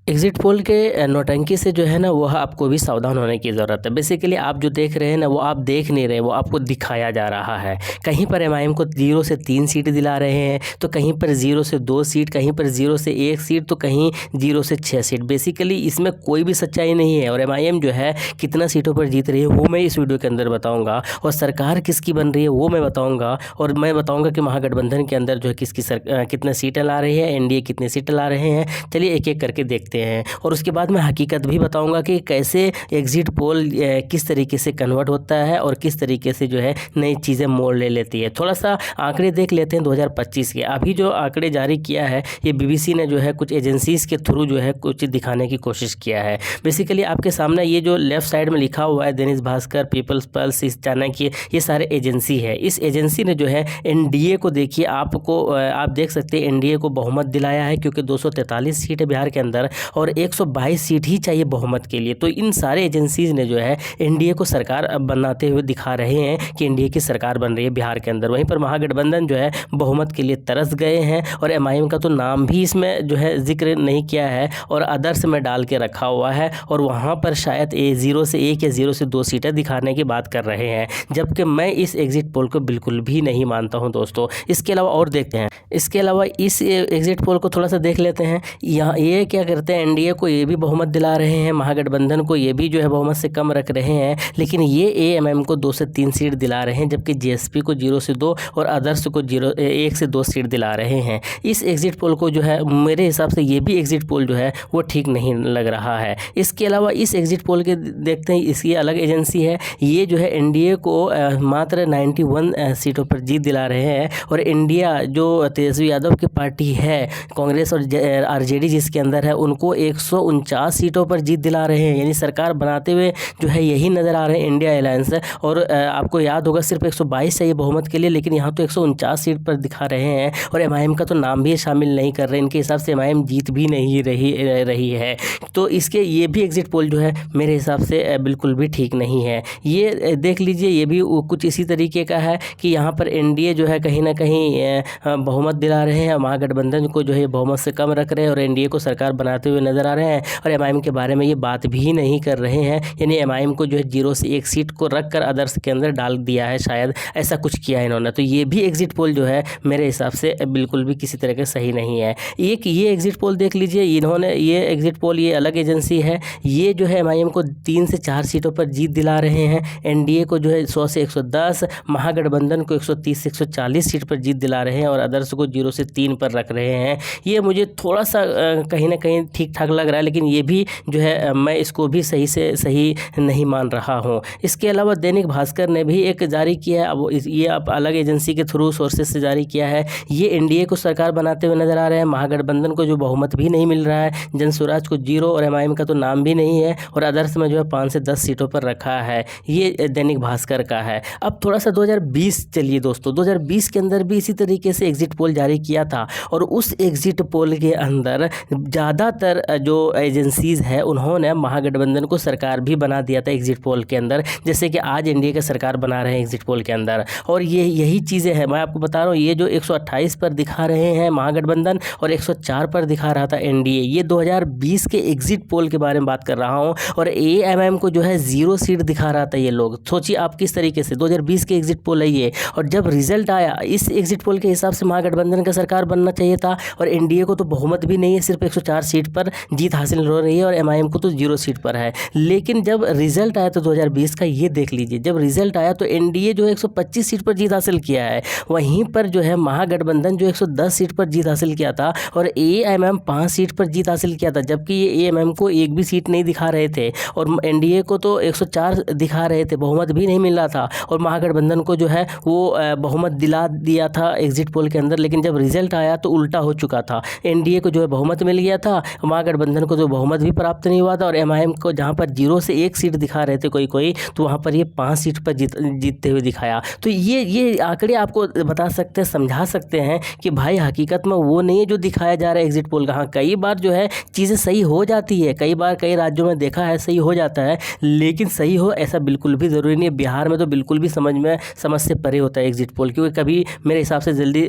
Exit poll के नौटंकी से जो है ना वह आपको भी सावधान होने की ज़रूरत है। बेसिकली आप जो देख रहे हैं ना वो आप देख नहीं रहे, वो आपको दिखाया जा रहा है। कहीं पर एमआईएम को 0 से 3 सीट दिला रहे हैं, तो कहीं पर 0 से 2 सीट, कहीं पर 0 से 1 सीट, तो कहीं 0 से 6 सीट। बेसिकली इसमें कोई भी सच्चाई नहीं है और एमआईएम जो है कितना सीटों पर जीत रही है वो मैं इस वीडियो के अंदर बताऊँगा, और सरकार किसकी बन रही है वो मैं बताऊँगा, और मैं बताऊँगा कि महागठबंधन के अंदर जो है कितने सीटें ला रही है, एनडीए कितनी सीटें ला रहे हैं। चलिए एक एक करके देखते हैं, और उसके बाद मैं हकीकत भी बताऊंगा कि कैसे एग्ज़िट पोल किस तरीके से कन्वर्ट होता है और किस तरीके से जो है नई चीज़ें मोड़ ले लेती है। थोड़ा सा आंकड़े देख लेते हैं 2025 के। अभी जो आंकड़े जारी किया है ये बीबीसी ने जो है कुछ एजेंसीज़ के थ्रू जो है कुछ दिखाने की कोशिश किया है। बेसिकली आपके सामने ये जो लेफ्ट साइड में लिखा हुआ है दैनिक भास्कर, पीपल्स पल्स, इस चाणक्य, ये सारे एजेंसी है। इस एजेंसी ने जो है एनडीए को देखिए, आप देख सकते हैं एनडीए को बहुमत दिलाया है, क्योंकि 243 सीट है बिहार के अंदर और 122 सीट ही चाहिए बहुमत के लिए। तो इन सारे एजेंसीज ने जो है एनडीए को सरकार बनाते हुए दिखा रहे हैं कि एनडीए की सरकार बन रही है बिहार के अंदर। वहीं पर महागठबंधन जो है बहुमत के लिए तरस गए हैं, और एमआईएम का तो नाम भी इसमें जो है जिक्र नहीं किया है और आदर्श में डाल के रखा हुआ है, और वहाँ पर शायद 0 से 1 या 0 से 2 सीटें दिखाने की बात कर रहे हैं, जबकि मैं इस एग्जिट पोल को बिल्कुल भी नहीं मानता हूँ दोस्तों। इसके अलावा और देखते हैं, इसके अलावा इस एग्जिट पोल को थोड़ा सा देख लेते हैं। यहाँ ये क्या करते हैं, एनडीए को ये भी बहुमत दिला रहे हैं, महागठबंधन को ये भी जो है बहुमत से कम रख रहे हैं, लेकिन ये एएमएम को 2 से 3 सीट दिला रहे हैं, जबकि जेएसपी को 0 से 2 और आदर्श को 1 से 2 सीट दिला रहे हैं। इस एग्जिट पोल को जो है मेरे हिसाब से ये भी एग्जिट पोल जो है वो ठीक नहीं लग रहा है। इसके अलावा इस एग्जिट पोल के देखते हैं, इसकी अलग एजेंसी है, ये जो है एनडीए को मात्र 91 सीटों पर जीत दिला रहे हैं, और इंडिया जो तेजस्वी यादव की पार्टी है, कांग्रेस और आरजेडी जिसके अंदर है, उनको 149 सीटों पर जीत दिला रहे हैं। यानी सरकार बनाते हुए जो है यही नज़र आ रहे हैं इंडिया अलायंस। और आपको याद होगा सिर्फ 122 चाहिए बहुमत के लिए, लेकिन यहाँ तो 149 सीट पर दिखा रहे हैं, और एमआईएम का तो नाम भी शामिल नहीं कर रहे। इनके हिसाब से एमआईएम जीत भी नहीं रही है। तो इसके ये भी एग्जिट पोल जो है मेरे हिसाब से बिल्कुल भी ठीक नहीं है। ये देख लीजिए, ये भी कुछ इसी तरीके का है कि यहाँ पर एनडीए जो है कहीं ना कहीं बहुमत दिला रहे हैं, महागठबंधन को जो है बहुमत से कम रख रहे हैं, और एनडीए को सरकार बनाते हुए नजर आ रहे हैं, और एमआईएम के बारे में ये बात भी नहीं कर रहे हैं। यानी एमआईएम को जो है 0 से 1 सीट को रख कर आदर्श के अंदर डाल दिया है, शायद ऐसा कुछ किया है इन्होंने। तो ये भी एग्जिट पोल जो है मेरे हिसाब से बिल्कुल भी किसी तरह का सही नहीं है। एक ये एग्जिट पोल देख लीजिए, इन्होंने ये एग्जिट पोल, ये अलग एजेंसी है, ये जो है एमआईएम को 3 से 4 सीटों पर जीत दिला रहे हैं, एनडीए को जो है 100 से 110, महागठबंधन को 130 से 140 सीट पर जीत दिला रहे हैं, और आदर्श को 0 से 3 पर रख रहे हैं। ये मुझे थोड़ा सा कहीं ना कहीं ठीक ठाक लग रहा है, लेकिन ये भी जो है मैं इसको भी सही नहीं मान रहा हूँ। इसके अलावा दैनिक भास्कर ने भी एक जारी किया है, अब ये आप अलग एजेंसी के थ्रू सोर्सेज से जारी किया है। ये एनडीए को सरकार बनाते हुए नजर आ रहे हैं, महागठबंधन को जो बहुमत भी नहीं मिल रहा है, जनसुराज को 0, और एमआईएम का तो नाम भी नहीं है, और आदर्श में जो है 5 से 10 सीटों पर रखा है। ये दैनिक भास्कर का है। अब थोड़ा सा 2020 चलिए दोस्तों, 2020 के अंदर भी इसी तरीके से एग्जिट पोल जारी किया था, और उस एग्जिट पोल के अंदर ज़्यादातर जो एजेंसीज़ है उन्होंने महागठबंधन को सरकार भी बना दिया था एग्जिट पोल के अंदर, जैसे कि आज एनडीए का सरकार बना रहे हैं एग्जिट पोल के अंदर। और यही चीज़ें हैं, मैं आपको बता रहा हूँ, ये जो 128 पर दिखा रहे हैं महागठबंधन और 104 पर दिखा रहा था एनडीए, ये 2020 के एग्जिट पोल के बारे में बात कर रहा हूँ। और एएमएम को जो है 0 सीट दिखा रहा था। ये लोग सोचिए आप किस तरीके से, 2020 के एग्जिट पोल है ये, और जब रिजल्ट आया इस एग्जिट पोल के हिसाब से महागठबंधन का सरकार बनना चाहिए था, और एनडीए को तो बहुमत भी नहीं है, सिर्फ 104 सीट पर जीत हासिल हो रही है, और एमआईएम को तो 0 सीट पर है। लेकिन जब रिजल्ट आया तो 2020 का, ये देख लीजिए, जब रिजल्ट आया तो एनडीए जो 125 सीट पर जीत हासिल किया है, वहीं पर जो है महागठबंधन जो 110 सीट पर जीत हासिल किया था, और एएमएम 5 सीट पर जीत हासिल किया था, जबकि ये एएमएम को एक भी सीट नहीं दिखा रहे थे, और एनडीए को तो 104 दिखा रहे थे, बहुमत भी नहीं मिल रहा था, और महागठबंधन को जो है वो बहुमत दिला दिया था एग्जिट पोल के अंदर। लेकिन जब रिजल्ट आया तो उल्टा हो चुका था, एनडीए को जो है बहुमत मिल गया था, महागठबंधन को तो बहुमत भी प्राप्त नहीं हुआ था, और एमआईएम को जहां पर 0 से 1 सीट दिखा रहे थे कोई, तो वहां पर ये 5 सीट पर जीतते हुए दिखाया। तो ये आंकड़े आपको बता सकते हैं, समझा सकते हैं कि भाई हकीकत में वो नहीं है जो दिखाया जा रहा है एग्जिट पोल का। हाँ, कई बार जो है चीज़ें सही हो जाती है, कई बार कई राज्यों में देखा है सही हो जाता है, लेकिन सही हो ऐसा बिल्कुल भी ज़रूरी नहीं है। बिहार में तो बिल्कुल भी समझ से परे होता है एग्जिट पोल, क्योंकि कभी मेरे हिसाब से जल्दी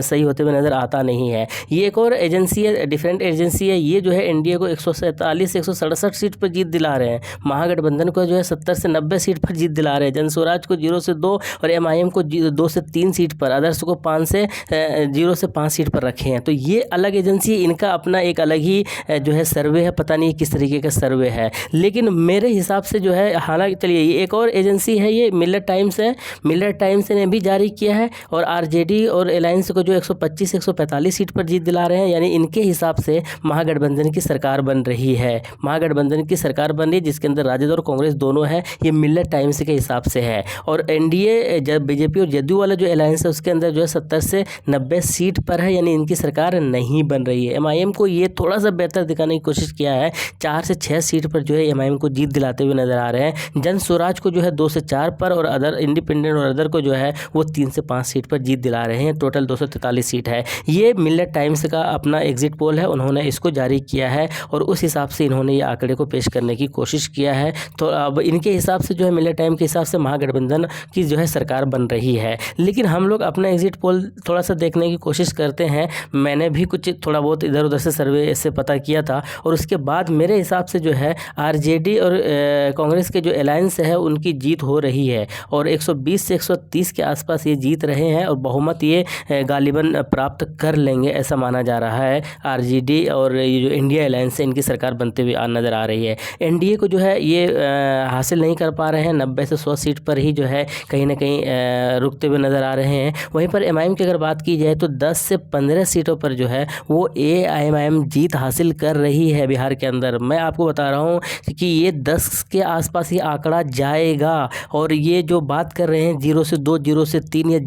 सही होते हुए नज़र आता नहीं है। ये एक और एजेंसी है, डिफरेंट एजेंसी है, ये जो है एनडीए को 147 से 167 सीट पर जीत दिला रहे हैं, महागठबंधन को जो है 70 से 90 सीट पर जीत दिला रहे हैं, जनस्वराज को 0 से 2 और एमआईएम को 2 से 3 सीट पर, आदर्श को 0 से 5 सीट पर रखे हैं। तो ये अलग एजेंसी, इनका अपना एक अलग ही जो है सर्वे है, पता नहीं किस तरीके का सर्वे है। लेकिन मेरे हिसाब से जो है, हालांकि चलिए ये एक और एजेंसी है, ये मिलर टाइम्स है, मिलर टाइम्स ने भी जारी किया है और आरजेडी और अलायंस को जो 125 से 145 सीट पर जीत दिला रहे हैं, यानी इनके हिसाब से महागठबंधन की सरकार बन रही है, महागठबंधन की सरकार बन रही है जिसके अंदर राजद और कांग्रेस दोनों है। ये मिलर टाइम्स के हिसाब से है। और एनडीए जब बीजेपी और जदयू वाला जो अलायंस है उसके अंदर जो है 70 से 90 सीट पर है, यानी इनकी सरकार नहीं बन रही है। एमआईएम को ये थोड़ा सा बेहतर दिखाने की कोशिश किया है, 4 से 6 सीट पर जो है एमआईएम को जीत दिलाते हुए नजर आ रहे हैं। जन स्वराज को जो है 2 से 4 पर और अदर इंडिपेंडेंट और अदर को जो है वो 3 से 5 सीट पर जीत दिला रहे हैं। टोटल 243 सीट है। ये मिलर टाइम्स का अपना एग्जिट पोल है, उन्होंने इसको जारी किया है और उस हिसाब से इन्होंने ये आंकड़े को पेश करने की कोशिश किया है। तो अब इनके हिसाब से जो है, मिलर टाइम के हिसाब से महागठबंधन की जो है सरकार बन रही है। लेकिन हम लोग अपना एग्जिट पोल थोड़ा सा देखने की कोशिश करते हैं। मैंने भी कुछ थोड़ा बहुत इधर उधर से सर्वे से पता किया था और उसके बाद मेरे हिसाब से जो है आरजेडी और कांग्रेस के जो अलायंस है उनकी जीत हो रही है और 120 से 130 के आसपास ये जीत रहे हैं और बहुमत ये गालिबन प्राप्त कर लेंगे, ऐसा माना जा रहा है। आरजेडी और ये जो इंडिया अलायंस है इनकी सरकार बनते हुए नज़र आ रही है। एनडीए को जो है ये हासिल नहीं कर पा रहे हैं, 90 से 100 सीट पर ही जो है कहीं ना कहीं रुकते हुए नज़र आ रहे हैं। वहीं पर एमआईएम की अगर बात की जाए तो 10 से 15 सीटों पर जो है वो एआईएमआईएम जीत हासिल कर रही है बिहार के अंदर। मैं आपको बता रहा हूँ कि ये 10 के आसपास ही आंकड़ा जाएगा और ये जो बात कर रहे हैं 0 से 2, 0 से 3 या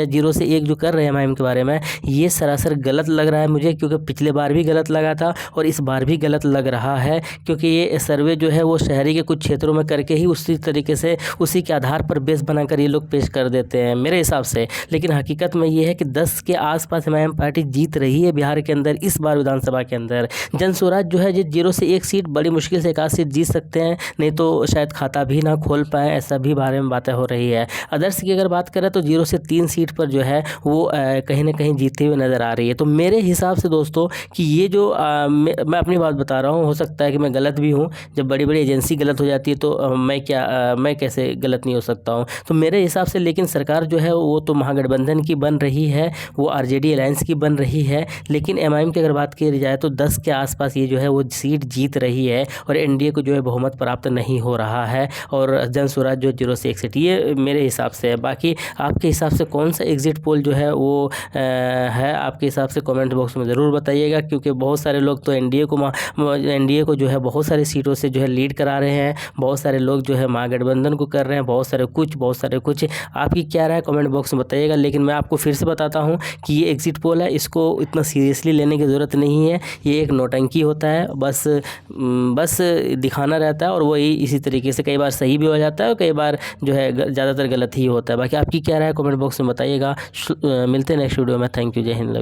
0 से 1 जो कर रहे हैं एमआईएम के बारे में, ये सरासर गलत लग रहा है मुझे, क्योंकि पिछले बार भी गलत लगा था और इस बार भी गलत लग रहा है, क्योंकि ये सर्वे जो है वो शहरी के कुछ क्षेत्रों में करके ही उसी तरीके से उसी के आधार पर बेस बनाकर ये लोग पेश कर देते हैं मेरे हिसाब से। लेकिन हकीकत में ये है कि 10 के आसपास एमआईएम पार्टी जीत रही है बिहार के अंदर इस बार विधानसभा के अंदर। जनस्वराज जो है 0 से 1 सीट, बड़ी मुश्किल से 1 सीट जीत सकते हैं, नहीं तो शायद खाता भी ना खोल पाएँ, ऐसा भी बारे में बातें हो रही है। आदर्श की अगर बात करें तो 0 से 3 सीट पर जो है वो कहीं ना कहीं जीतते हुए नज़र आ रही है। तो मेरे हिसाब से दोस्तों कि ये जो मैं अपनी बात बता रहा हूँ, हो सकता है कि मैं गलत भी हूँ। जब बड़ी बड़ी एजेंसी गलत हो जाती है तो मैं कैसे गलत नहीं हो सकता हूँ। तो मेरे हिसाब से लेकिन सरकार जो है वो तो महागठबंधन की बन रही है, वो आरजेडी अलायंस की बन रही है। लेकिन एमआईएम की अगर बात की जाए तो 10 के आसपास ये जो है वो सीट जीत रही है और एनडीए को जो है बहुमत प्राप्त नहीं हो रहा है और जनस्वराज जो 0 से 1 सीट, ये मेरे हिसाब से है। बाकी आपके हिसाब से कौन सा एग्जिट पोल जो है वो है, आपके हिसाब से कमेंट बॉक्स में ज़रूर बताइएगा, क्योंकि बहुत सारे लोग तो एनडीए को जो है बहुत सारी सीटों से जो है लीड करा रहे हैं, बहुत सारे लोग जो है महागठबंधन को कर रहे हैं, बहुत सारे कुछ। आपकी क्या राय कमेंट बॉक्स में बताइएगा। लेकिन मैं आपको फिर से बताता हूँ कि ये एग्जिट पोल है, इसको इतना सीरियसली लेने की ज़रूरत नहीं है। ये एक नौटंकी होता है, बस दिखाना रहता है और वही इसी तरीके से कई बार सही भी हो जाता है और कई बार जो है ज़्यादातर गलत ही होता है। बाकी आपकी क्या राय कमेंट बॉक्स में बताइएगा। मिलते हैं नेक्स्ट वीडियो में। थैंक यू, जय हिंद।